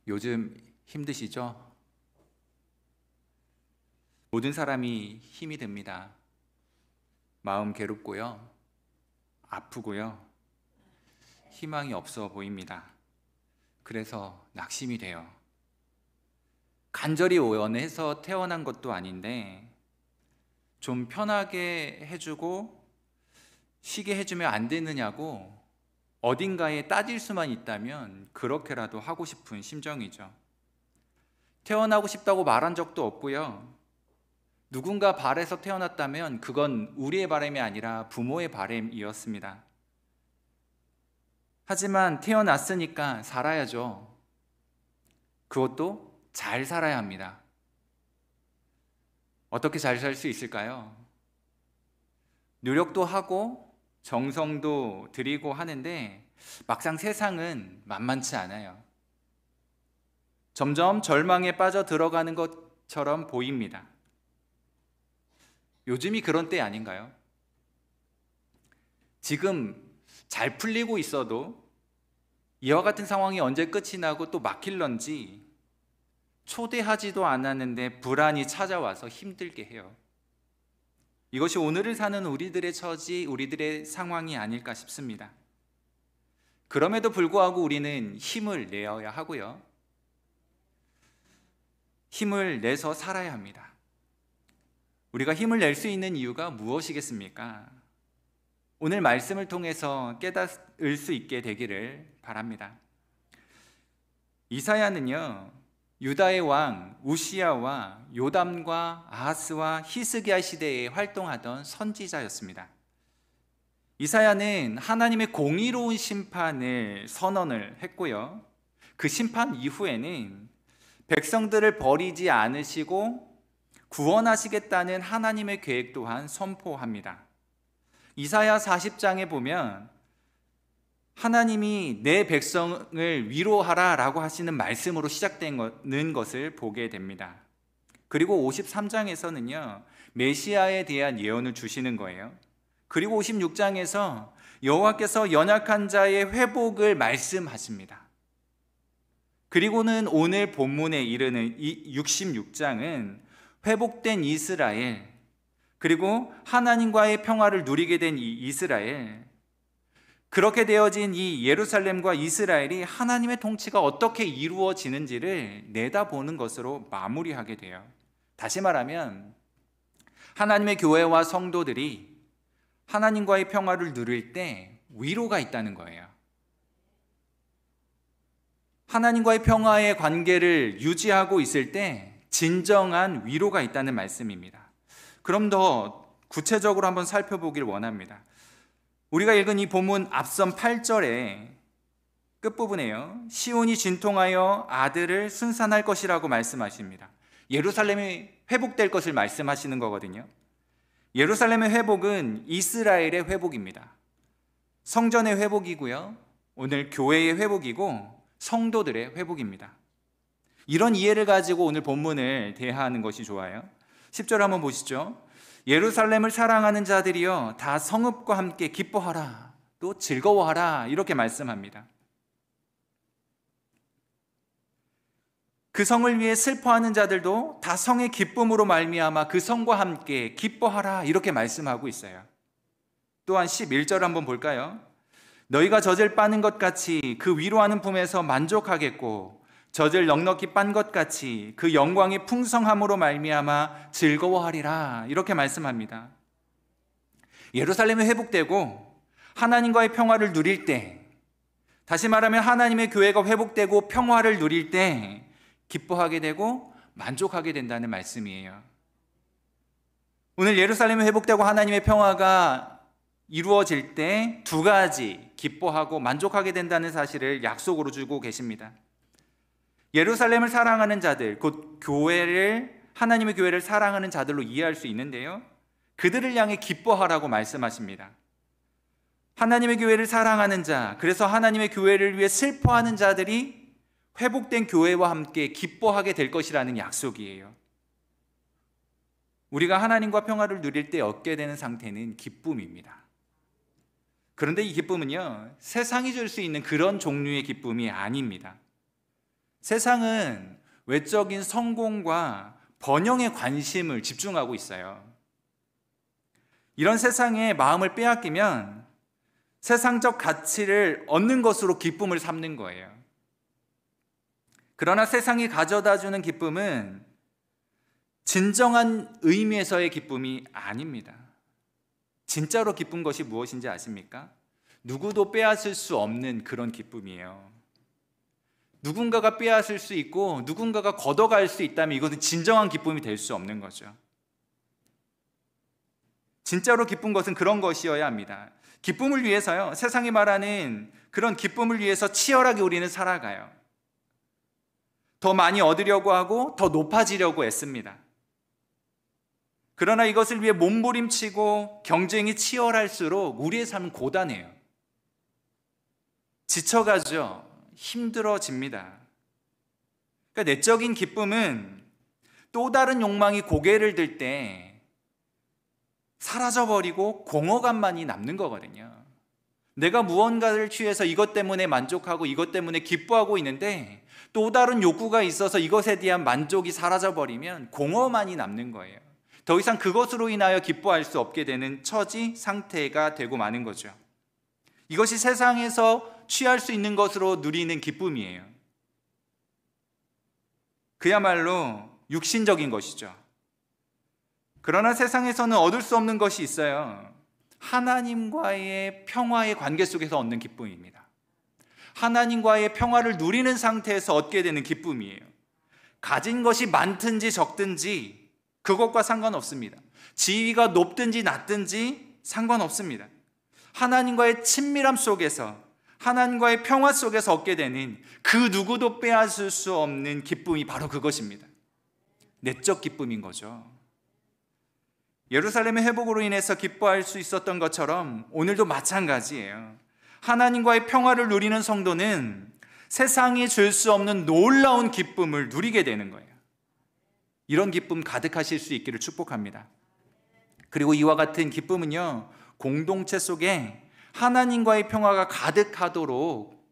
요즘 힘드시죠? 모든 사람이 힘이 듭니다. 마음 괴롭고요, 아프고요, 희망이 없어 보입니다. 그래서 낙심이 돼요. 간절히 원해서 태어난 것도 아닌데 좀 편하게 해주고 쉬게 해주면 안 되느냐고 어딘가에 따질 수만 있다면 그렇게라도 하고 싶은 심정이죠. 태어나고 싶다고 말한 적도 없고요. 누군가 발에서 태어났다면 그건 우리의 바람이 아니라 부모의 바람이었습니다. 하지만 태어났으니까 살아야죠. 그것도 잘 살아야 합니다. 어떻게 잘 살 수 있을까요? 노력도 하고 정성도 들이고 하는데 막상 세상은 만만치 않아요. 점점 절망에 빠져 들어가는 것처럼 보입니다. 요즘이 그런 때 아닌가요? 지금 잘 풀리고 있어도 이와 같은 상황이 언제 끝이 나고 또 막힐런지 초대하지도 않았는데 불안이 찾아와서 힘들게 해요. 이것이 오늘을 사는 우리들의 처지, 우리들의 상황이 아닐까 싶습니다. 그럼에도 불구하고 우리는 힘을 내어야 하고요. 힘을 내서 살아야 합니다. 우리가 힘을 낼 수 있는 이유가 무엇이겠습니까? 오늘 말씀을 통해서 깨달을 수 있게 되기를 바랍니다. 이사야는요, 유다의 왕 우시야와 요담과 아하스와 히스기야 시대에 활동하던 선지자였습니다. 이사야는 하나님의 공의로운 심판을 선언을 했고요. 그 심판 이후에는 백성들을 버리지 않으시고 구원하시겠다는 하나님의 계획 또한 선포합니다. 이사야 40장에 보면 하나님이 내 백성을 위로하라 라고 하시는 말씀으로 시작되는 것을 보게 됩니다. 그리고 53장에서는요, 메시아에 대한 예언을 주시는 거예요. 그리고 56장에서 여호와께서 연약한 자의 회복을 말씀하십니다. 그리고는 오늘 본문에 이르는 이 66장은 회복된 이스라엘, 그리고 하나님과의 평화를 누리게 된 이 이스라엘, 그렇게 되어진 이 예루살렘과 이스라엘이 하나님의 통치가 어떻게 이루어지는지를 내다보는 것으로 마무리하게 돼요. 다시 말하면 하나님의 교회와 성도들이 하나님과의 평화를 누릴 때 위로가 있다는 거예요. 하나님과의 평화의 관계를 유지하고 있을 때 진정한 위로가 있다는 말씀입니다. 그럼 더 구체적으로 한번 살펴보길 원합니다. 우리가 읽은 이 본문 앞선 8절의 끝부분에요, 시온이 진통하여 아들을 순산할 것이라고 말씀하십니다. 예루살렘이 회복될 것을 말씀하시는 거거든요. 예루살렘의 회복은 이스라엘의 회복입니다. 성전의 회복이고요, 오늘 교회의 회복이고 성도들의 회복입니다. 이런 이해를 가지고 오늘 본문을 대하는 것이 좋아요. 10절 한번 보시죠. 예루살렘을 사랑하는 자들이여 다 성읍과 함께 기뻐하라, 또 즐거워하라, 이렇게 말씀합니다. 그 성을 위해 슬퍼하는 자들도 다 성의 기쁨으로 말미암아 그 성과 함께 기뻐하라, 이렇게 말씀하고 있어요. 또한 11절 한번 볼까요? 너희가 젖을 빠는 것 같이 그 위로하는 품에서 만족하겠고 젖을 넉넉히 빤 것 같이 그 영광의 풍성함으로 말미암아 즐거워하리라, 이렇게 말씀합니다. 예루살렘이 회복되고 하나님과의 평화를 누릴 때, 다시 말하면 하나님의 교회가 회복되고 평화를 누릴 때 기뻐하게 되고 만족하게 된다는 말씀이에요. 오늘 예루살렘이 회복되고 하나님의 평화가 이루어질 때 두 가지 기뻐하고 만족하게 된다는 사실을 약속으로 주고 계십니다. 예루살렘을 사랑하는 자들, 곧 교회를, 하나님의 교회를 사랑하는 자들로 이해할 수 있는데요, 그들을 향해 기뻐하라고 말씀하십니다. 하나님의 교회를 사랑하는 자, 그래서 하나님의 교회를 위해 슬퍼하는 자들이 회복된 교회와 함께 기뻐하게 될 것이라는 약속이에요. 우리가 하나님과 평화를 누릴 때 얻게 되는 상태는 기쁨입니다. 그런데 이 기쁨은요, 세상이 줄 수 있는 그런 종류의 기쁨이 아닙니다. 세상은 외적인 성공과 번영에 관심을 집중하고 있어요. 이런 세상에 마음을 빼앗기면 세상적 가치를 얻는 것으로 기쁨을 삼는 거예요. 그러나 세상이 가져다주는 기쁨은 진정한 의미에서의 기쁨이 아닙니다. 진짜로 기쁜 것이 무엇인지 아십니까? 누구도 빼앗을 수 없는 그런 기쁨이에요. 누군가가 빼앗을 수 있고 누군가가 걷어갈 수 있다면 이것은 진정한 기쁨이 될 수 없는 거죠. 진짜로 기쁜 것은 그런 것이어야 합니다. 기쁨을 위해서요, 세상이 말하는 그런 기쁨을 위해서 치열하게 우리는 살아가요. 더 많이 얻으려고 하고 더 높아지려고 애씁니다. 그러나 이것을 위해 몸부림치고 경쟁이 치열할수록 우리의 삶은 고단해요. 지쳐가죠. 힘들어집니다. 그러니까 내적인 기쁨은 또 다른 욕망이 고개를 들 때 사라져버리고 공허감만이 남는 거거든요. 내가 무언가를 취해서 이것 때문에 만족하고 이것 때문에 기뻐하고 있는데 또 다른 욕구가 있어서 이것에 대한 만족이 사라져버리면 공허만이 남는 거예요. 더 이상 그것으로 인하여 기뻐할 수 없게 되는 처지 상태가 되고 마는 거죠. 이것이 세상에서 취할 수 있는 것으로 누리는 기쁨이에요. 그야말로 육신적인 것이죠. 그러나 세상에서는 얻을 수 없는 것이 있어요. 하나님과의 평화의 관계 속에서 얻는 기쁨입니다. 하나님과의 평화를 누리는 상태에서 얻게 되는 기쁨이에요. 가진 것이 많든지 적든지 그것과 상관없습니다. 지위가 높든지 낮든지 상관없습니다. 하나님과의 친밀함 속에서, 하나님과의 평화 속에서 얻게 되는 그 누구도 빼앗을 수 없는 기쁨이 바로 그것입니다. 내적 기쁨인 거죠. 예루살렘의 회복으로 인해서 기뻐할 수 있었던 것처럼 오늘도 마찬가지예요. 하나님과의 평화를 누리는 성도는 세상이 줄 수 없는 놀라운 기쁨을 누리게 되는 거예요. 이런 기쁨 가득하실 수 있기를 축복합니다. 그리고 이와 같은 기쁨은요, 공동체 속에 하나님과의 평화가 가득하도록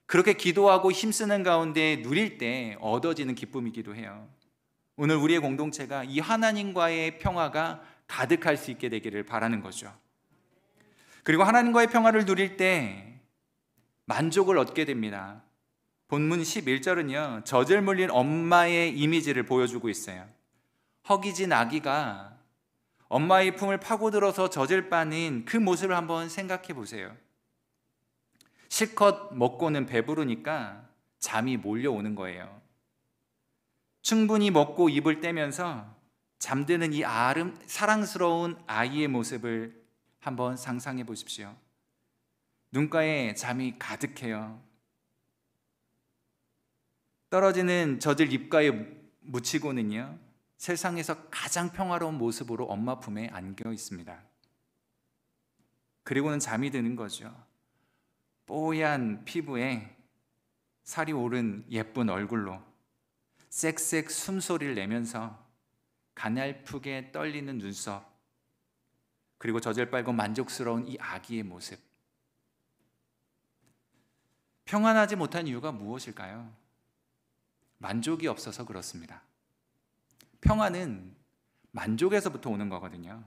그렇게 기도하고 힘쓰는 가운데 누릴 때 얻어지는 기쁨이기도 해요. 오늘 우리의 공동체가 이 하나님과의 평화가 가득할 수 있게 되기를 바라는 거죠. 그리고 하나님과의 평화를 누릴 때 만족을 얻게 됩니다. 본문 11절은요, 젖을 물린 엄마의 이미지를 보여주고 있어요. 허기진 아기가 엄마의 품을 파고들어서 젖을 빠는 그 모습을 한번 생각해 보세요. 실컷 먹고는 배부르니까 잠이 몰려오는 거예요. 충분히 먹고 입을 떼면서 잠드는 이 사랑스러운 아이의 모습을 한번 상상해 보십시오. 눈가에 잠이 가득해요. 떨어지는 젖을 입가에 묻히고는요, 세상에서 가장 평화로운 모습으로 엄마 품에 안겨 있습니다. 그리고는 잠이 드는 거죠. 뽀얀 피부에 살이 오른 예쁜 얼굴로 쌕쌕 숨소리를 내면서 가냘프게 떨리는 눈썹, 그리고 젖을 빨고 만족스러운 이 아기의 모습. 평안하지 못한 이유가 무엇일까요? 만족이 없어서 그렇습니다. 평안은 만족에서부터 오는 거거든요.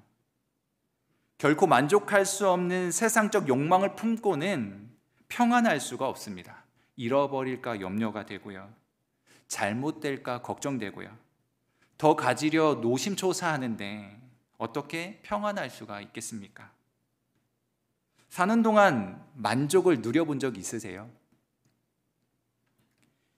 결코 만족할 수 없는 세상적 욕망을 품고는 평안할 수가 없습니다. 잃어버릴까 염려가 되고요. 잘못될까 걱정되고요. 더 가지려 노심초사하는데 어떻게 평안할 수가 있겠습니까? 사는 동안 만족을 누려본 적 있으세요?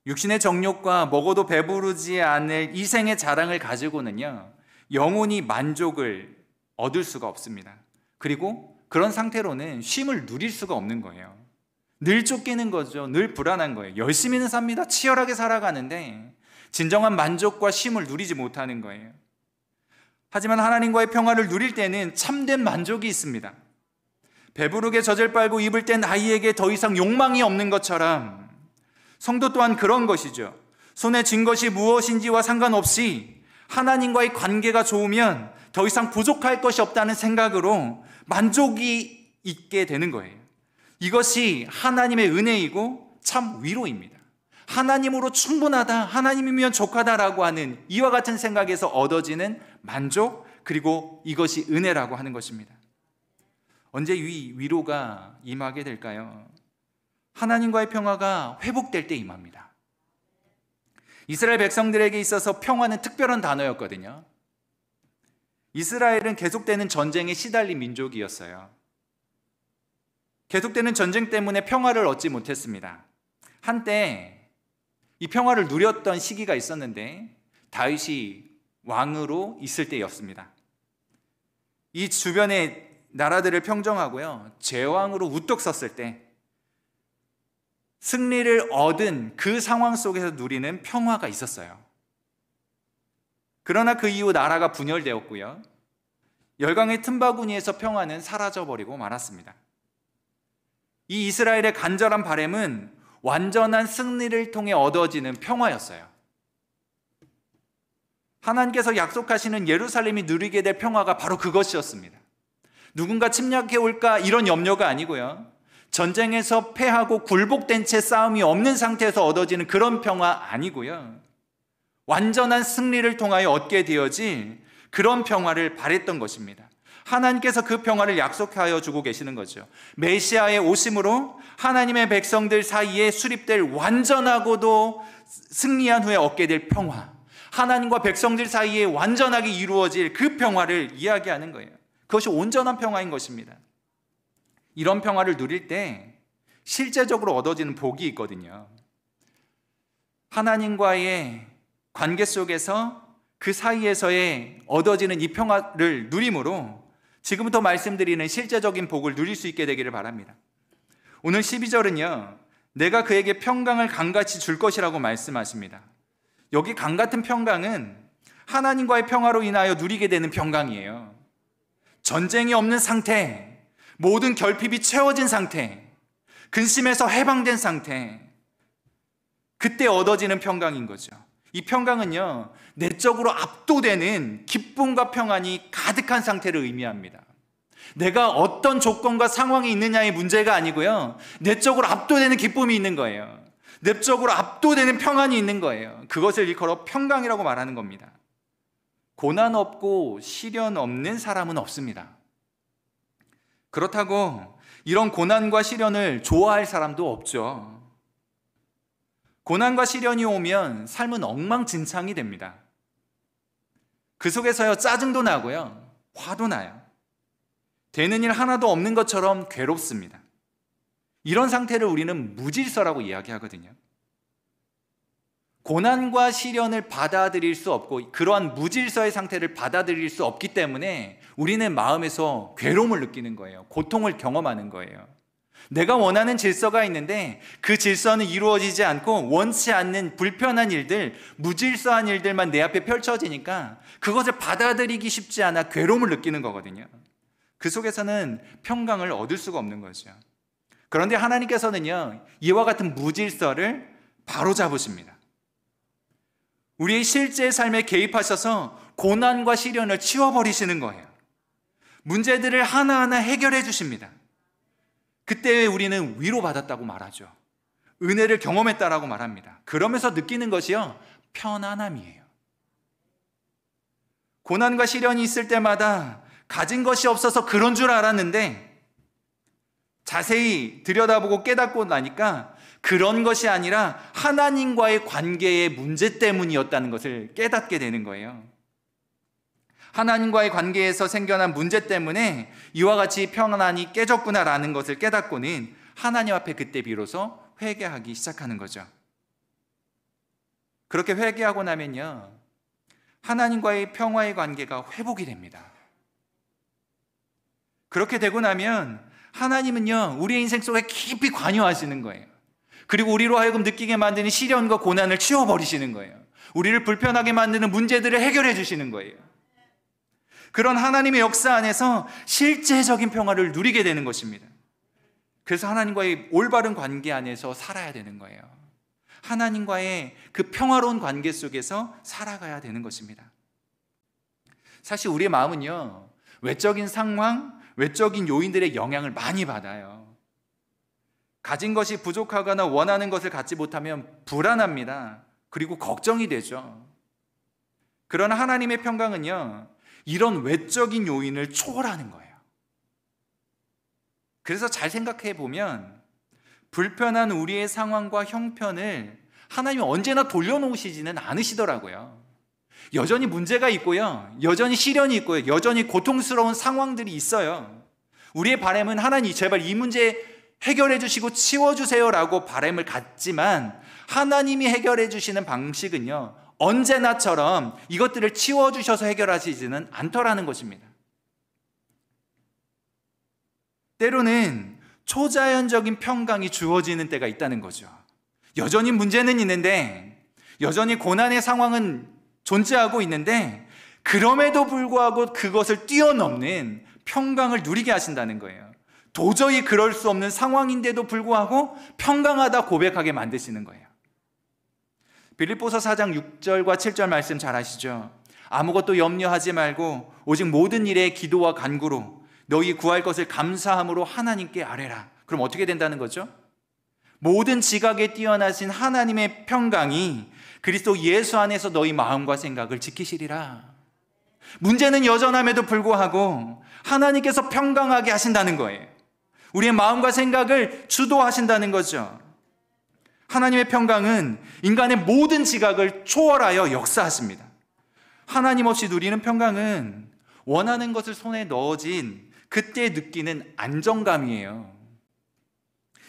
육신의 정욕과 먹어도 배부르지 않을 이 생의 자랑을 가지고는요, 영원히 만족을 얻을 수가 없습니다. 그리고 그런 상태로는 쉼을 누릴 수가 없는 거예요. 늘 쫓기는 거죠. 늘 불안한 거예요. 열심히는 삽니다. 치열하게 살아가는데 진정한 만족과 쉼을 누리지 못하는 거예요. 하지만 하나님과의 평화를 누릴 때는 참된 만족이 있습니다. 배부르게 젖을 빨고 입을 땐 아이에게 더 이상 욕망이 없는 것처럼 성도 또한 그런 것이죠. 손에 쥔 것이 무엇인지와 상관없이 하나님과의 관계가 좋으면 더 이상 부족할 것이 없다는 생각으로 만족이 있게 되는 거예요. 이것이 하나님의 은혜이고 참 위로입니다. 하나님으로 충분하다, 하나님이면 족하다라고 하는 이와 같은 생각에서 얻어지는 만족, 그리고 이것이 은혜라고 하는 것입니다. 언제 이 위로가 임하게 될까요? 하나님과의 평화가 회복될 때 임합니다. 이스라엘 백성들에게 있어서 평화는 특별한 단어였거든요. 이스라엘은 계속되는 전쟁에 시달린 민족이었어요. 계속되는 전쟁 때문에 평화를 얻지 못했습니다. 한때 이 평화를 누렸던 시기가 있었는데 다윗이 왕으로 있을 때였습니다. 이 주변의 나라들을 평정하고요, 제왕으로 우뚝 섰을 때 승리를 얻은 그 상황 속에서 누리는 평화가 있었어요. 그러나 그 이후 나라가 분열되었고요, 열강의 틈바구니에서 평화는 사라져버리고 말았습니다. 이 이스라엘의 간절한 바람은 완전한 승리를 통해 얻어지는 평화였어요. 하나님께서 약속하시는 예루살렘이 누리게 될 평화가 바로 그것이었습니다. 누군가 침략해 올까 이런 염려가 아니고요, 전쟁에서 패하고 굴복된 채 싸움이 없는 상태에서 얻어지는 그런 평화 아니고요, 완전한 승리를 통하여 얻게 되어질 그런 평화를 바랬던 것입니다. 하나님께서 그 평화를 약속하여 주고 계시는 거죠. 메시아의 오심으로 하나님의 백성들 사이에 수립될 완전하고도 승리한 후에 얻게 될 평화, 하나님과 백성들 사이에 완전하게 이루어질 그 평화를 이야기하는 거예요. 그것이 온전한 평화인 것입니다. 이런 평화를 누릴 때 실제적으로 얻어지는 복이 있거든요. 하나님과의 관계 속에서 그 사이에서의 얻어지는 이 평화를 누림으로 지금부터 말씀드리는 실제적인 복을 누릴 수 있게 되기를 바랍니다. 오늘 12절은요, 내가 그에게 평강을 강같이 줄 것이라고 말씀하십니다. 여기 강 같은 평강은 하나님과의 평화로 인하여 누리게 되는 평강이에요. 전쟁이 없는 상태, 모든 결핍이 채워진 상태, 근심에서 해방된 상태, 그때 얻어지는 평강인 거죠. 이 평강은요, 내적으로 압도되는 기쁨과 평안이 가득한 상태를 의미합니다. 내가 어떤 조건과 상황이 있느냐의 문제가 아니고요, 내적으로 압도되는 기쁨이 있는 거예요. 내적으로 압도되는 평안이 있는 거예요. 그것을 일컬어 평강이라고 말하는 겁니다. 고난 없고 시련 없는 사람은 없습니다. 그렇다고 이런 고난과 시련을 좋아할 사람도 없죠. 고난과 시련이 오면 삶은 엉망진창이 됩니다. 그 속에서요, 짜증도 나고요, 화도 나요. 되는 일 하나도 없는 것처럼 괴롭습니다. 이런 상태를 우리는 무질서라고 이야기하거든요. 고난과 시련을 받아들일 수 없고 그러한 무질서의 상태를 받아들일 수 없기 때문에 우리는 마음에서 괴로움을 느끼는 거예요. 고통을 경험하는 거예요. 내가 원하는 질서가 있는데 그 질서는 이루어지지 않고 원치 않는 불편한 일들, 무질서한 일들만 내 앞에 펼쳐지니까 그것을 받아들이기 쉽지 않아 괴로움을 느끼는 거거든요. 그 속에서는 평강을 얻을 수가 없는 거죠. 그런데 하나님께서는요, 이와 같은 무질서를 바로잡으십니다. 우리의 실제 삶에 개입하셔서 고난과 시련을 치워버리시는 거예요. 문제들을 하나하나 해결해 주십니다. 그때 우리는 위로받았다고 말하죠. 은혜를 경험했다라고 말합니다. 그러면서 느끼는 것이요, 편안함이에요. 고난과 시련이 있을 때마다 가진 것이 없어서 그런 줄 알았는데 자세히 들여다보고 깨닫고 나니까 그런 것이 아니라 하나님과의 관계의 문제 때문이었다는 것을 깨닫게 되는 거예요. 하나님과의 관계에서 생겨난 문제 때문에 이와 같이 평안이 깨졌구나라는 것을 깨닫고는 하나님 앞에 그때 비로소 회개하기 시작하는 거죠. 그렇게 회개하고 나면요, 하나님과의 평화의 관계가 회복이 됩니다. 그렇게 되고 나면 하나님은요, 우리의 인생 속에 깊이 관여하시는 거예요. 그리고 우리로 하여금 느끼게 만드는 시련과 고난을 치워버리시는 거예요. 우리를 불편하게 만드는 문제들을 해결해 주시는 거예요. 그런 하나님의 역사 안에서 실제적인 평화를 누리게 되는 것입니다. 그래서 하나님과의 올바른 관계 안에서 살아야 되는 거예요. 하나님과의 그 평화로운 관계 속에서 살아가야 되는 것입니다. 사실 우리의 마음은요, 외적인 상황, 외적인 요인들의 영향을 많이 받아요. 가진 것이 부족하거나 원하는 것을 갖지 못하면 불안합니다. 그리고 걱정이 되죠. 그러나 하나님의 평강은요, 이런 외적인 요인을 초월하는 거예요. 그래서 잘 생각해 보면 불편한 우리의 상황과 형편을 하나님이 언제나 돌려놓으시지는 않으시더라고요. 여전히 문제가 있고요, 여전히 시련이 있고요, 여전히 고통스러운 상황들이 있어요. 우리의 바람은 하나님 제발 이 문제 해결해 주시고 치워주세요라고 바람을 갖지만 하나님이 해결해 주시는 방식은요, 언제나처럼 이것들을 치워주셔서 해결하시지는 않더라는 것입니다. 때로는 초자연적인 평강이 주어지는 때가 있다는 거죠. 여전히 문제는 있는데, 여전히 고난의 상황은 존재하고 있는데, 그럼에도 불구하고 그것을 뛰어넘는 평강을 누리게 하신다는 거예요. 도저히 그럴 수 없는 상황인데도 불구하고 평강하다 고백하게 만드시는 거예요. 빌립보서 4장 6절과 7절 말씀 잘 아시죠? 아무것도 염려하지 말고 오직 모든 일에 기도와 간구로 너희 구할 것을 감사함으로 하나님께 아뢰라. 그럼 어떻게 된다는 거죠? 모든 지각에 뛰어나신 하나님의 평강이 그리스도 예수 안에서 너희 마음과 생각을 지키시리라. 문제는 여전함에도 불구하고 하나님께서 평강하게 하신다는 거예요. 우리의 마음과 생각을 주도하신다는 거죠. 하나님의 평강은 인간의 모든 지각을 초월하여 역사하십니다. 하나님 없이 누리는 평강은 원하는 것을 손에 넣어진 그때 느끼는 안정감이에요.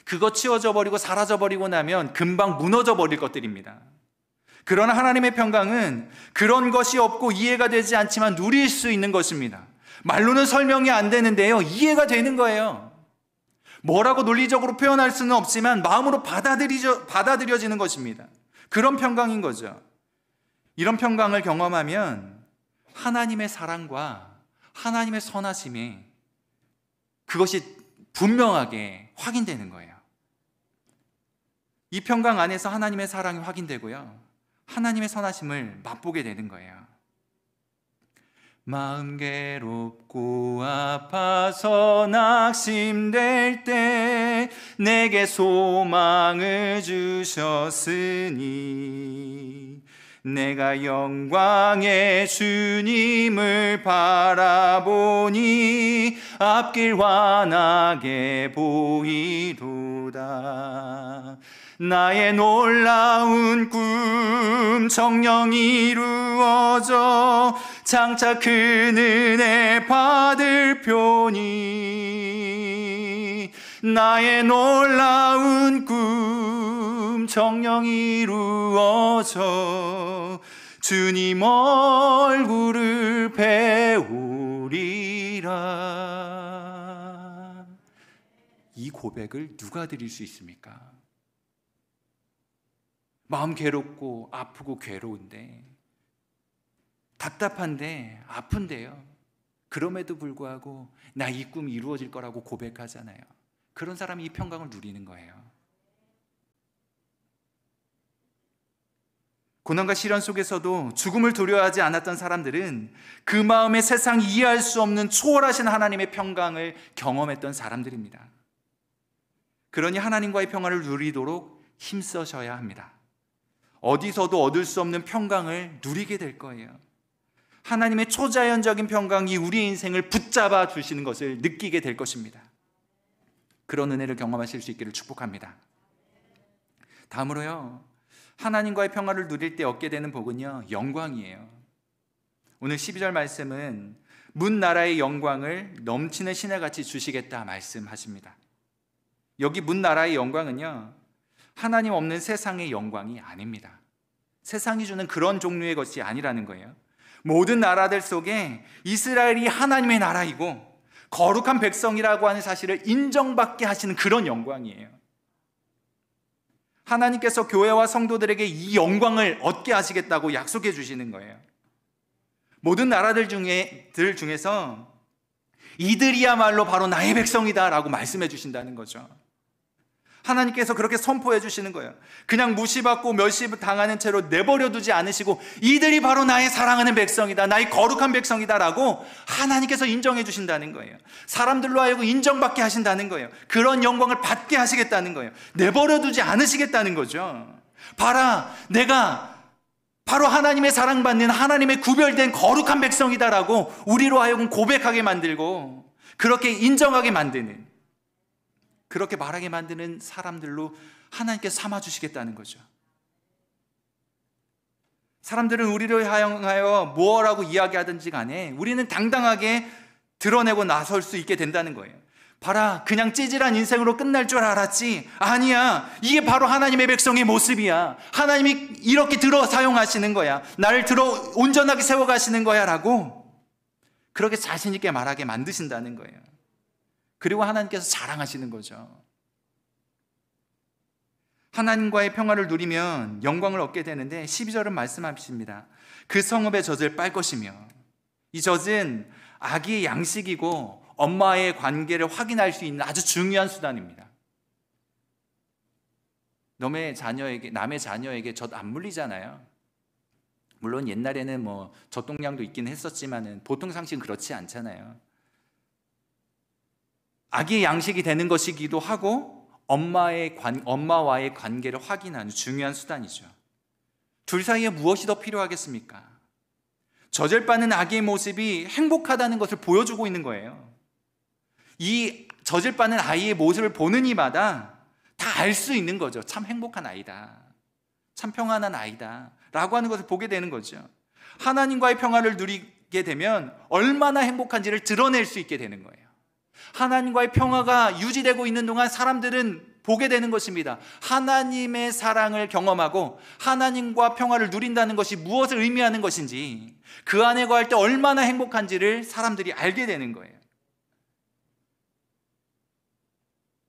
그거 치워져 버리고 사라져 버리고 나면 금방 무너져 버릴 것들입니다. 그러나 하나님의 평강은 그런 것이 없고 이해가 되지 않지만 누릴 수 있는 것입니다. 말로는 설명이 안 되는데요, 이해가 되는 거예요. 뭐라고 논리적으로 표현할 수는 없지만 마음으로 받아들여지는 것입니다. 그런 평강인 거죠. 이런 평강을 경험하면 하나님의 사랑과 하나님의 선하심이 그것이 분명하게 확인되는 거예요. 이 평강 안에서 하나님의 사랑이 확인되고요, 하나님의 선하심을 맛보게 되는 거예요. 마음 괴롭고 아파서 낙심될 때 내게 소망을 주셨으니 내가 영광의 주님을 바라보니 앞길 환하게 보이도다. 나의 놀라운 꿈 정녕 이루어져 장차 큰 은혜 받을 표니 나의 놀라운 꿈 정녕 이루어져 주님 얼굴을 배우리라. 이 고백을 누가 드릴 수 있습니까? 마음 괴롭고 아프고 괴로운데, 답답한데 아픈데요, 그럼에도 불구하고 나 이 꿈 이루어질 거라고 고백하잖아요. 그런 사람이 이 평강을 누리는 거예요. 고난과 시련 속에서도 죽음을 두려워하지 않았던 사람들은 그 마음에 세상이 이해할 수 없는 초월하신 하나님의 평강을 경험했던 사람들입니다. 그러니 하나님과의 평안을 누리도록 힘써셔야 합니다. 어디서도 얻을 수 없는 평강을 누리게 될 거예요. 하나님의 초자연적인 평강이 우리의 인생을 붙잡아 주시는 것을 느끼게 될 것입니다. 그런 은혜를 경험하실 수 있기를 축복합니다. 다음으로요, 하나님과의 평화를 누릴 때 얻게 되는 복은요, 영광이에요. 오늘 12절 말씀은 문 나라의 영광을 넘치는 시내같이 주시겠다 말씀하십니다. 여기 문 나라의 영광은요, 하나님 없는 세상의 영광이 아닙니다. 세상이 주는 그런 종류의 것이 아니라는 거예요. 모든 나라들 속에 이스라엘이 하나님의 나라이고 거룩한 백성이라고 하는 사실을 인정받게 하시는 그런 영광이에요. 하나님께서 교회와 성도들에게 이 영광을 얻게 하시겠다고 약속해 주시는 거예요. 모든 나라들 중에서 이들이야말로 바로 나의 백성이다 라고 말씀해 주신다는 거죠. 하나님께서 그렇게 선포해 주시는 거예요. 그냥 무시받고 멸시당하는 채로 내버려 두지 않으시고 이들이 바로 나의 사랑하는 백성이다, 나의 거룩한 백성이다라고 하나님께서 인정해 주신다는 거예요. 사람들로 하여금 인정받게 하신다는 거예요. 그런 영광을 받게 하시겠다는 거예요. 내버려 두지 않으시겠다는 거죠. 봐라, 내가 바로 하나님의 사랑받는, 하나님의 구별된 거룩한 백성이다라고 우리로 하여금 고백하게 만들고 그렇게 인정하게 만드는, 그렇게 말하게 만드는 사람들로 하나님께서 삼아주시겠다는 거죠. 사람들은 우리를 향하여 무엇라고 이야기하든지 간에 우리는 당당하게 드러내고 나설 수 있게 된다는 거예요. 봐라, 그냥 찌질한 인생으로 끝날 줄 알았지? 아니야, 이게 바로 하나님의 백성의 모습이야. 하나님이 이렇게 들어 사용하시는 거야. 나를 들어 온전하게 세워가시는 거야 라고 그렇게 자신 있게 말하게 만드신다는 거예요. 그리고 하나님께서 자랑하시는 거죠. 하나님과의 평화를 누리면 영광을 얻게 되는데 12절은 말씀하십니다. 그 성읍의 젖을 빨 것이며, 이 젖은 아기의 양식이고 엄마의 관계를 확인할 수 있는 아주 중요한 수단입니다. 남의 자녀에게 젖 안 물리잖아요. 물론 옛날에는 젖동량도 있긴 했었지만 보통 상식은 그렇지 않잖아요. 아기의 양식이 되는 것이기도 하고 엄마와의 관계를 확인하는 중요한 수단이죠. 둘 사이에 무엇이 더 필요하겠습니까? 젖을 빠는 아기의 모습이 행복하다는 것을 보여주고 있는 거예요. 이 젖을 빠는 아이의 모습을 보는 이마다 다 알 수 있는 거죠. 참 행복한 아이다, 참 평안한 아이다 라고 하는 것을 보게 되는 거죠. 하나님과의 평화를 누리게 되면 얼마나 행복한지를 드러낼 수 있게 되는 거예요. 하나님과의 평화가 유지되고 있는 동안 사람들은 보게 되는 것입니다. 하나님의 사랑을 경험하고 하나님과 평화를 누린다는 것이 무엇을 의미하는 것인지, 그 안에 거할 때 얼마나 행복한지를 사람들이 알게 되는 거예요.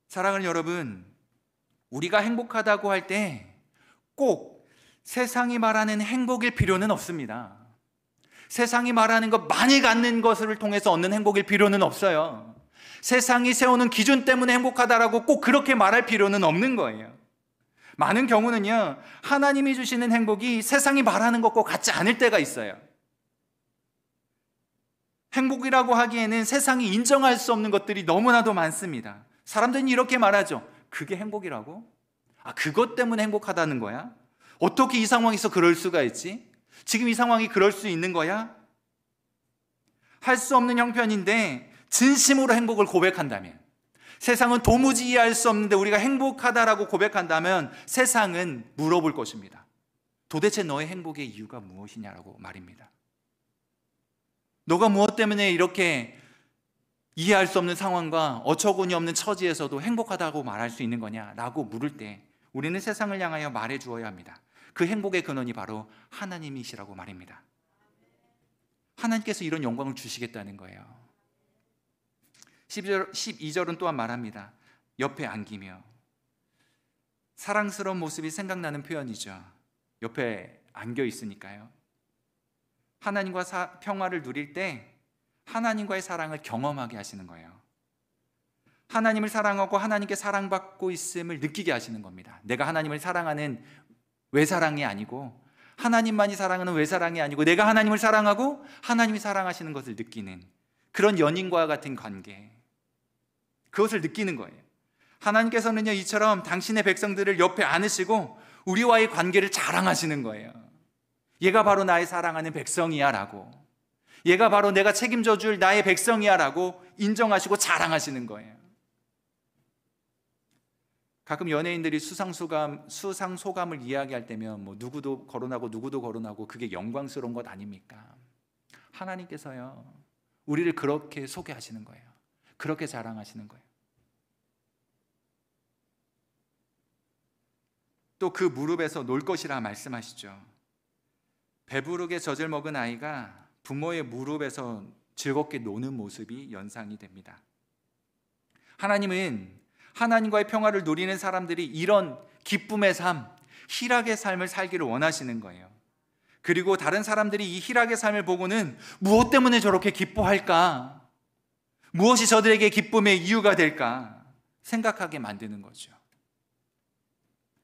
사랑하는 여러분, 우리가 행복하다고 할 때 꼭 세상이 말하는 행복일 필요는 없습니다. 세상이 말하는 것 많이 갖는 것을 통해서 얻는 행복일 필요는 없어요. 세상이 세우는 기준 때문에 행복하다라고 꼭 그렇게 말할 필요는 없는 거예요. 많은 경우는요, 하나님이 주시는 행복이 세상이 말하는 것과 같지 않을 때가 있어요. 행복이라고 하기에는 세상이 인정할 수 없는 것들이 너무나도 많습니다. 사람들은 이렇게 말하죠. 그게 행복이라고? 그것 때문에 행복하다는 거야? 어떻게 이 상황에서 그럴 수가 있지? 지금 이 상황이 그럴 수 있는 거야? 할 수 없는 형편인데 진심으로 행복을 고백한다면, 세상은 도무지 이해할 수 없는데 우리가 행복하다라고 고백한다면 세상은 물어볼 것입니다. 도대체 너의 행복의 이유가 무엇이냐라고 말입니다. 너가 무엇 때문에 이렇게 이해할 수 없는 상황과 어처구니 없는 처지에서도 행복하다고 말할 수 있는 거냐라고 물을 때 우리는 세상을 향하여 말해 주어야 합니다. 그 행복의 근원이 바로 하나님이시라고 말입니다. 하나님께서 이런 영광을 주시겠다는 거예요. 12절은 또한 말합니다. 옆에 안기며. 사랑스러운 모습이 생각나는 표현이죠. 옆에 안겨 있으니까요. 하나님과 평화를 누릴 때 하나님과의 사랑을 경험하게 하시는 거예요. 하나님을 사랑하고 하나님께 사랑받고 있음을 느끼게 하시는 겁니다. 내가 하나님을 사랑하는 외사랑이 아니고, 하나님만이 사랑하는 외사랑이 아니고, 내가 하나님을 사랑하고 하나님이 사랑하시는 것을 느끼는 그런 연인과 같은 관계, 그것을 느끼는 거예요. 하나님께서는요, 이처럼 당신의 백성들을 옆에 안으시고 우리와의 관계를 자랑하시는 거예요. 얘가 바로 나의 사랑하는 백성이야 라고, 얘가 바로 내가 책임져 줄 나의 백성이야 라고 인정하시고 자랑하시는 거예요. 가끔 연예인들이 수상소감을 이야기할 때면 누구도 거론하고 누구도 거론하고 그게 영광스러운 것 아닙니까? 하나님께서요, 우리를 그렇게 소개하시는 거예요. 그렇게 자랑하시는 거예요. 또 그 무릎에서 놀 것이라 말씀하시죠. 배부르게 젖을 먹은 아이가 부모의 무릎에서 즐겁게 노는 모습이 연상이 됩니다. 하나님은 하나님과의 평화를 누리는 사람들이 이런 기쁨의 삶, 희락의 삶을 살기를 원하시는 거예요. 그리고 다른 사람들이 이 희락의 삶을 보고는 무엇 때문에 저렇게 기뻐할까? 무엇이 저들에게 기쁨의 이유가 될까? 생각하게 만드는 거죠.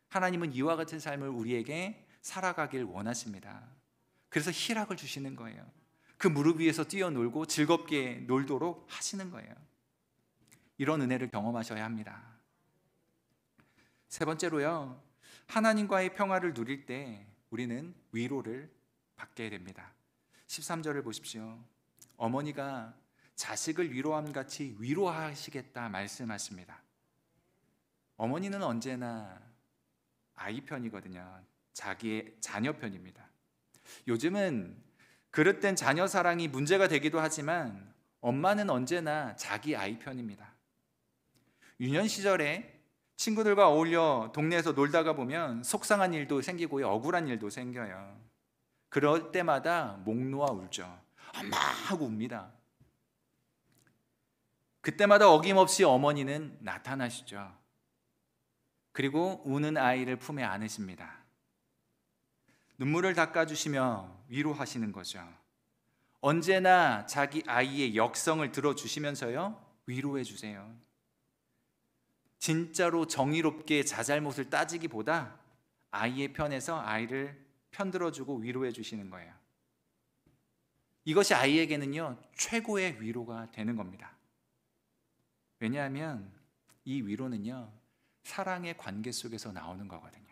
하나님은 이와 같은 삶을 우리에게 살아가길 원하십니다. 그래서 희락을 주시는 거예요. 그 무릎 위에서 뛰어놀고 즐겁게 놀도록 하시는 거예요. 이런 은혜를 경험하셔야 합니다. 세 번째로요, 하나님과의 평화를 누릴 때 우리는 위로를 받게 됩니다. 13절을 보십시오. 어머니가 자식을 위로함 같이 위로하시겠다 말씀하십니다. 어머니는 언제나 아이 편이거든요. 자기의 자녀 편입니다. 요즘은 그릇된 자녀 사랑이 문제가 되기도 하지만 엄마는 언제나 자기 아이 편입니다. 유년 시절에 친구들과 어울려 동네에서 놀다가 보면 속상한 일도 생기고 억울한 일도 생겨요. 그럴 때마다 목 놓아 울죠. 엄마 하고 웁니다. 그때마다 어김없이 어머니는 나타나시죠. 그리고 우는 아이를 품에 안으십니다. 눈물을 닦아주시며 위로하시는 거죠. 언제나 자기 아이의 역성을 들어주시면서요, 위로해 주세요. 진짜로 정의롭게 자잘못을 따지기보다 아이의 편에서 아이를 편들어주고 위로해 주시는 거예요. 이것이 아이에게는요, 최고의 위로가 되는 겁니다. 왜냐하면 이 위로는요, 사랑의 관계 속에서 나오는 거거든요.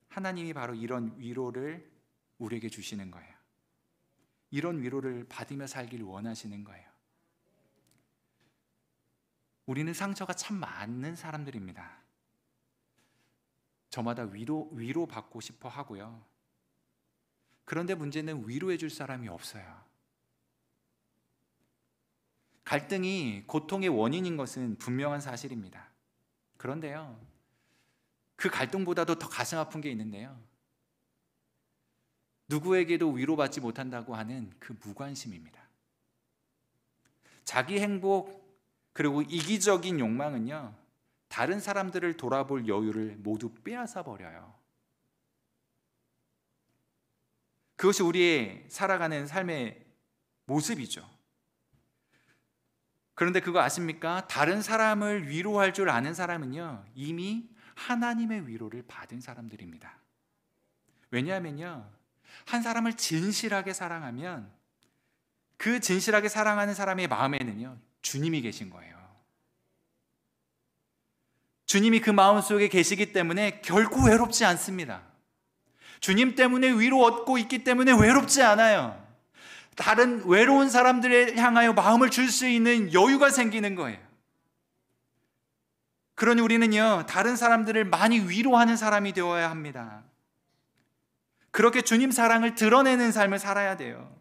하나님이 바로 이런 위로를 우리에게 주시는 거예요. 이런 위로를 받으며 살기를 원하시는 거예요. 우리는 상처가 참 많은 사람들입니다. 저마다 위로 받고 싶어 하고요. 그런데 문제는 위로해 줄 사람이 없어요. 갈등이 고통의 원인인 것은 분명한 사실입니다. 그런데요, 그 갈등보다도 더 가슴 아픈 게 있는데요, 누구에게도 위로받지 못한다고 하는 그 무관심입니다. 자기 행복 그리고 이기적인 욕망은요, 다른 사람들을 돌아볼 여유를 모두 빼앗아 버려요. 그것이 우리의 살아가는 삶의 모습이죠. 그런데 그거 아십니까? 다른 사람을 위로할 줄 아는 사람은요, 이미 하나님의 위로를 받은 사람들입니다. 왜냐하면요, 한 사람을 진실하게 사랑하면 그 진실하게 사랑하는 사람의 마음에는요, 주님이 계신 거예요. 주님이 그 마음속에 계시기 때문에 결코 외롭지 않습니다. 주님 때문에 위로 얻고 있기 때문에 외롭지 않아요. 다른 외로운 사람들에 향하여 마음을 줄 수 있는 여유가 생기는 거예요. 그러니 우리는요, 다른 사람들을 많이 위로하는 사람이 되어야 합니다. 그렇게 주님 사랑을 드러내는 삶을 살아야 돼요.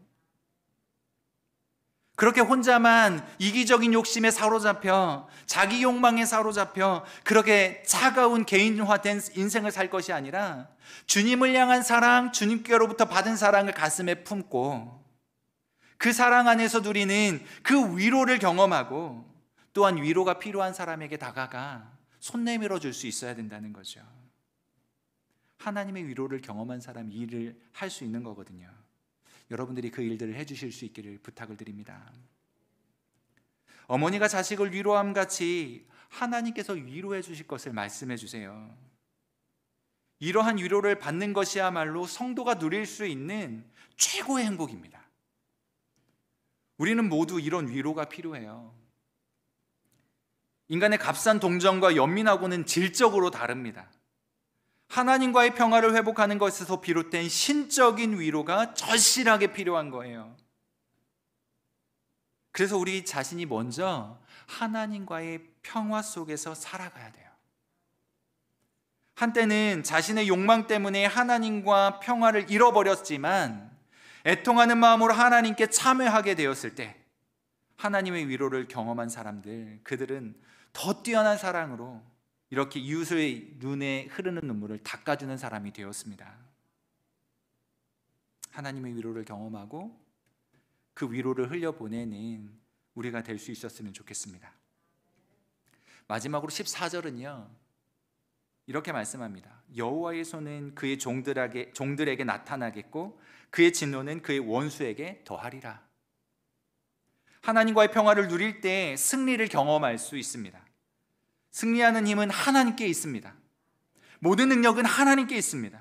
그렇게 혼자만 이기적인 욕심에 사로잡혀 자기 욕망에 사로잡혀 그렇게 차가운 개인화된 인생을 살 것이 아니라 주님을 향한 사랑, 주님께로부터 받은 사랑을 가슴에 품고 그 사랑 안에서 누리는 그 위로를 경험하고 또한 위로가 필요한 사람에게 다가가 손 내밀어 줄 수 있어야 된다는 거죠. 하나님의 위로를 경험한 사람이 일을 할 수 있는 거거든요. 여러분들이 그 일들을 해주실 수 있기를 부탁을 드립니다. 어머니가 자식을 위로함 같이 하나님께서 위로해 주실 것을 말씀해 주세요. 이러한 위로를 받는 것이야말로 성도가 누릴 수 있는 최고의 행복입니다. 우리는 모두 이런 위로가 필요해요. 인간의 값싼 동정과 연민하고는 질적으로 다릅니다. 하나님과의 평화를 회복하는 것에서 비롯된 신적인 위로가 절실하게 필요한 거예요. 그래서 우리 자신이 먼저 하나님과의 평화 속에서 살아가야 돼요. 한때는 자신의 욕망 때문에 하나님과 평화를 잃어버렸지만 애통하는 마음으로 하나님께 참회하게 되었을 때 하나님의 위로를 경험한 사람들, 그들은 더 뛰어난 사랑으로 이렇게 이웃의 눈에 흐르는 눈물을 닦아주는 사람이 되었습니다. 하나님의 위로를 경험하고 그 위로를 흘려보내는 우리가 될 수 있었으면 좋겠습니다. 마지막으로 14절은요, 이렇게 말씀합니다. 여호와의 손은 그의 종들에게 나타나겠고 그의 진노는 그의 원수에게 더하리라. 하나님과의 평화를 누릴 때 승리를 경험할 수 있습니다. 승리하는 힘은 하나님께 있습니다. 모든 능력은 하나님께 있습니다.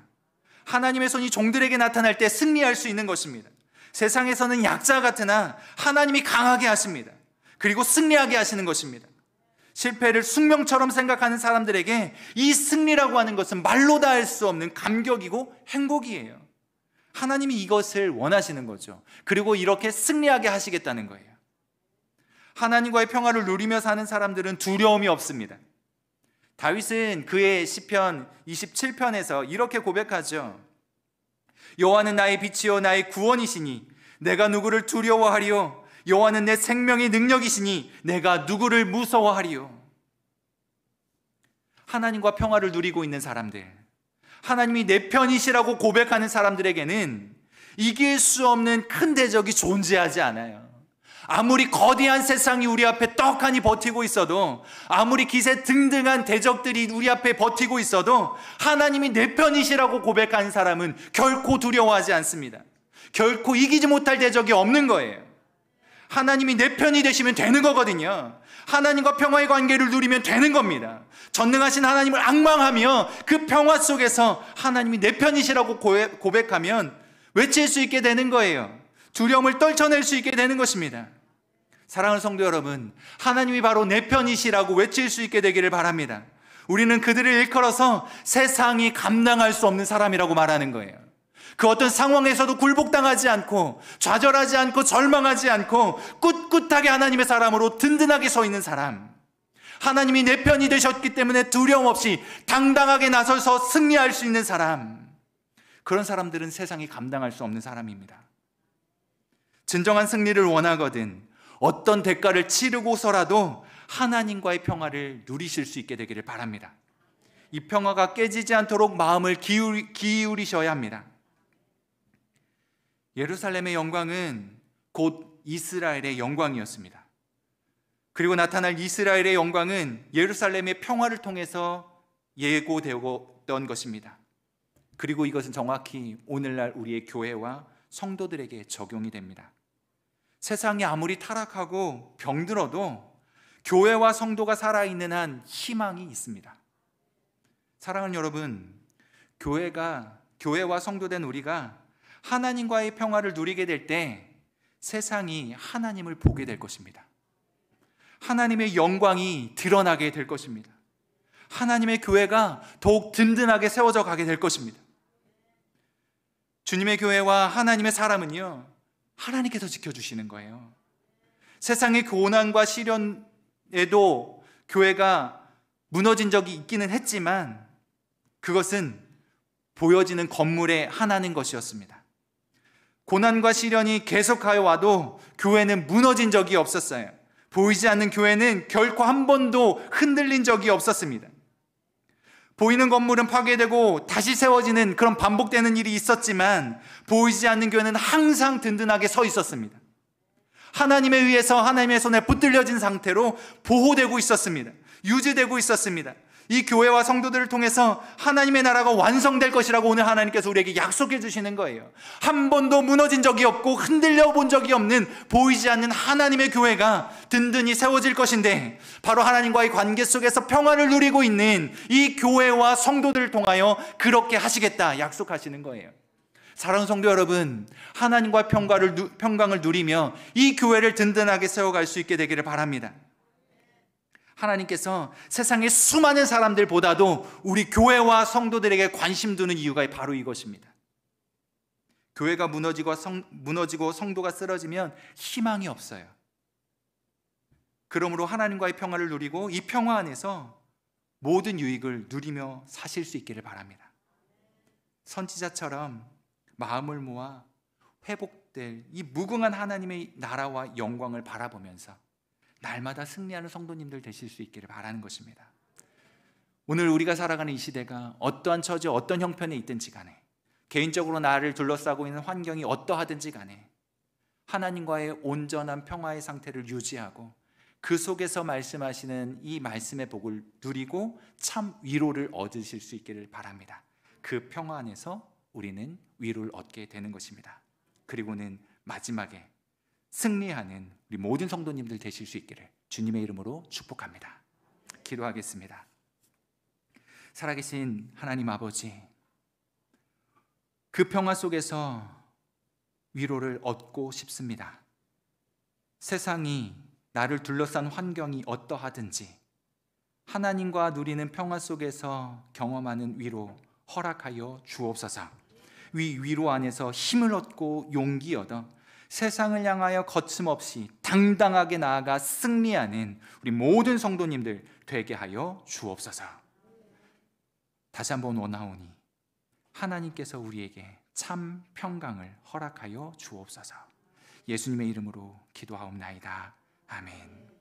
하나님의 손이 종들에게 나타날 때 승리할 수 있는 것입니다. 세상에서는 약자 같으나 하나님이 강하게 하십니다. 그리고 승리하게 하시는 것입니다. 실패를 숙명처럼 생각하는 사람들에게 이 승리라고 하는 것은 말로 다 할 수 없는 감격이고 행복이에요. 하나님이 이것을 원하시는 거죠. 그리고 이렇게 승리하게 하시겠다는 거예요. 하나님과의 평화를 누리며 사는 사람들은 두려움이 없습니다. 다윗은 그의 시편 27편에서 이렇게 고백하죠. 여호와는 나의 빛이요 나의 구원이시니 내가 누구를 두려워하리요. 여호와는 내 생명의 능력이시니 내가 누구를 무서워하리요. 하나님과 평화를 누리고 있는 사람들, 하나님이 내 편이시라고 고백하는 사람들에게는 이길 수 없는 큰 대적이 존재하지 않아요. 아무리 거대한 세상이 우리 앞에 떡하니 버티고 있어도, 아무리 기세 등등한 대적들이 우리 앞에 버티고 있어도 하나님이 내 편이시라고 고백하는 사람은 결코 두려워하지 않습니다. 결코 이기지 못할 대적이 없는 거예요. 하나님이 내 편이 되시면 되는 거거든요. 하나님과 평화의 관계를 누리면 되는 겁니다. 전능하신 하나님을 앙망하며 그 평화 속에서 하나님이 내 편이시라고 고백하면 외칠 수 있게 되는 거예요. 두려움을 떨쳐낼 수 있게 되는 것입니다. 사랑하는 성도 여러분, 하나님이 바로 내 편이시라고 외칠 수 있게 되기를 바랍니다. 우리는 그들을 일컬어서 세상이 감당할 수 없는 사람이라고 말하는 거예요. 그 어떤 상황에서도 굴복당하지 않고 좌절하지 않고 절망하지 않고 꿋꿋하게 하나님의 사람으로 든든하게 서 있는 사람, 하나님이 내 편이 되셨기 때문에 두려움 없이 당당하게 나서서 승리할 수 있는 사람, 그런 사람들은 세상이 감당할 수 없는 사람입니다. 진정한 승리를 원하거든 어떤 대가를 치르고서라도 하나님과의 평화를 누리실 수 있게 되기를 바랍니다. 이 평화가 깨지지 않도록 마음을 기울이셔야 합니다. 예루살렘의 영광은 곧 이스라엘의 영광이었습니다. 그리고 나타날 이스라엘의 영광은 예루살렘의 평화를 통해서 예고되었던 것입니다. 그리고 이것은 정확히 오늘날 우리의 교회와 성도들에게 적용이 됩니다. 세상이 아무리 타락하고 병들어도 교회와 성도가 살아있는 한 희망이 있습니다. 사랑하는 여러분, 교회와 성도된 우리가 하나님과의 평화를 누리게 될 때 세상이 하나님을 보게 될 것입니다. 하나님의 영광이 드러나게 될 것입니다. 하나님의 교회가 더욱 든든하게 세워져 가게 될 것입니다. 주님의 교회와 하나님의 사람은요, 하나님께서 지켜주시는 거예요. 세상의 고난과 시련에도 교회가 무너진 적이 있기는 했지만 그것은 보여지는 건물에 하나는 것이었습니다. 고난과 시련이 계속하여 와도 교회는 무너진 적이 없었어요. 보이지 않는 교회는 결코 한 번도 흔들린 적이 없었습니다. 보이는 건물은 파괴되고 다시 세워지는 그런 반복되는 일이 있었지만 보이지 않는 교회는 항상 든든하게 서 있었습니다. 하나님에 의해서 하나님의 손에 붙들려진 상태로 보호되고 있었습니다. 유지되고 있었습니다. 이 교회와 성도들을 통해서 하나님의 나라가 완성될 것이라고 오늘 하나님께서 우리에게 약속해 주시는 거예요. 한 번도 무너진 적이 없고 흔들려 본 적이 없는 보이지 않는 하나님의 교회가 든든히 세워질 것인데, 바로 하나님과의 관계 속에서 평화를 누리고 있는 이 교회와 성도들을 통하여 그렇게 하시겠다 약속하시는 거예요. 사랑하는 성도 여러분, 하나님과의 평강을 누리며 이 교회를 든든하게 세워갈 수 있게 되기를 바랍니다. 하나님께서 세상의 수많은 사람들보다도 우리 교회와 성도들에게 관심 두는 이유가 바로 이것입니다. 교회가 무너지고 성도가 쓰러지면 희망이 없어요. 그러므로 하나님과의 평화를 누리고 이 평화 안에서 모든 유익을 누리며 사실 수 있기를 바랍니다. 선지자처럼 마음을 모아 회복될 이 무궁한 하나님의 나라와 영광을 바라보면서 날마다 승리하는 성도님들 되실 수 있기를 바라는 것입니다. 오늘 우리가 살아가는 이 시대가 어떠한 처지, 어떤 형편에 있든지 간에, 개인적으로 나를 둘러싸고 있는 환경이 어떠하든지 간에 하나님과의 온전한 평화의 상태를 유지하고 그 속에서 말씀하시는 이 말씀의 복을 누리고 참 위로를 얻으실 수 있기를 바랍니다. 그 평화 안에서 우리는 위로를 얻게 되는 것입니다. 그리고는 마지막에 승리하는 우리 모든 성도님들 되실 수 있기를 주님의 이름으로 축복합니다. 기도하겠습니다. 살아계신 하나님 아버지, 그 평화 속에서 위로를 얻고 싶습니다. 세상이, 나를 둘러싼 환경이 어떠하든지 하나님과 누리는 평화 속에서 경험하는 위로 허락하여 주옵소서. 위로 안에서 힘을 얻고 용기 얻어 세상을 향하여 거침없이 당당하게 나아가 승리하는 우리 모든 성도님들 되게 하여 주옵소서. 다시 한번 원하오니 하나님께서 우리에게 참 평강을 허락하여 주옵소서. 예수님의 이름으로 기도하옵나이다. 아멘.